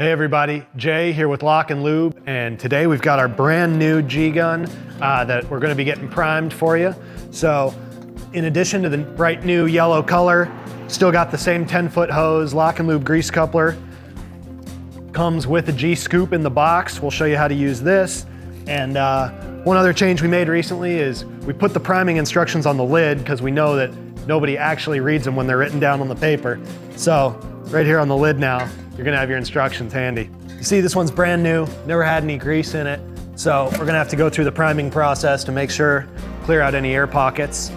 Hey everybody, Jay here with LockNLube, and today we've got our brand new G-gun that we're gonna be getting primed for you. So in addition to the bright new yellow color, still got the same 10-foot hose, LockNLube grease coupler. Comes with a G-scoop in the box. We'll show you how to use this. And one other change we made recently is we put the priming instructions on the lid because we know that nobody actually reads them when they're written down on the paper. So right here on the lid now, you're gonna have your instructions handy. You see this one's brand new, never had any grease in it. So we're gonna have to go through the priming process to make sure, clear out any air pockets.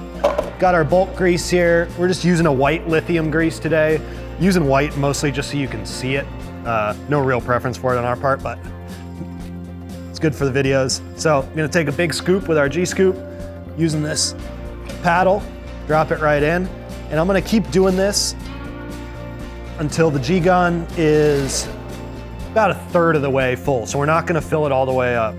Got our bulk grease here. We're just using a white lithium grease today. Using white mostly just so you can see it. No real preference for it on our part, but it's good for the videos. So I'm gonna take a big scoop with our G-scoop, using this paddle, drop it right in, and I'm gonna keep doing this until the G-gun is about a third of the way full. So we're not gonna fill it all the way up.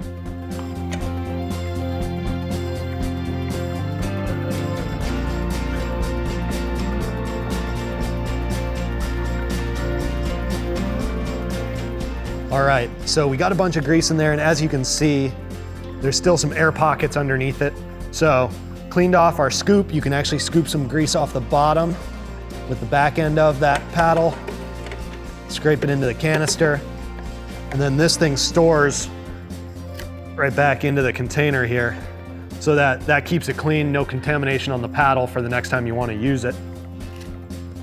All right, so we got a bunch of grease in there, and as you can see, there's still some air pockets underneath it. So cleaned off our scoop. You can actually scoop some grease off the bottom with the back end of that paddle, scrape it into the canister, and then this thing stores right back into the container here, so that keeps it clean, no contamination on the paddle for the next time you want to use it.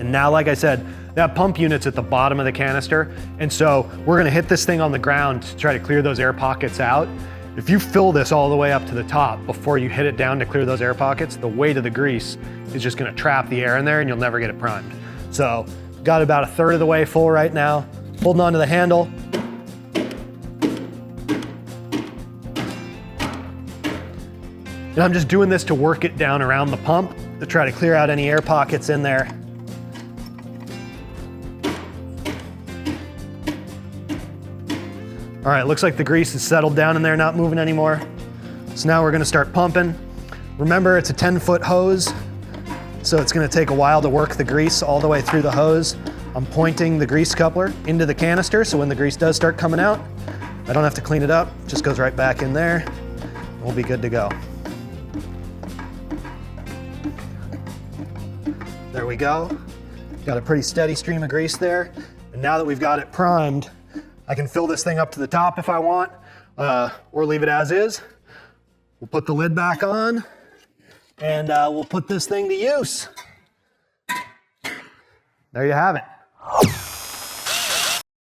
And now, like I said, that pump unit's at the bottom of the canister, and so we're gonna hit this thing on the ground to try to clear those air pockets out. If you fill this all the way up to the top before you hit it down to clear those air pockets, the weight of the grease is just gonna trap the air in there and you'll never get it primed. So, got about a third of the way full right now. Holding onto the handle. And I'm just doing this to work it down around the pump to try to clear out any air pockets in there. All right, looks like the grease is settled down in there, not moving anymore. So now we're gonna start pumping. Remember, it's a 10-foot hose, so it's gonna take a while to work the grease all the way through the hose. I'm pointing the grease coupler into the canister, so when the grease does start coming out, I don't have to clean it up, it just goes right back in there. We'll be good to go. There we go. Got a pretty steady stream of grease there. And now that we've got it primed, I can fill this thing up to the top if I want, or leave it as is. We'll put the lid back on, and we'll put this thing to use. There you have it.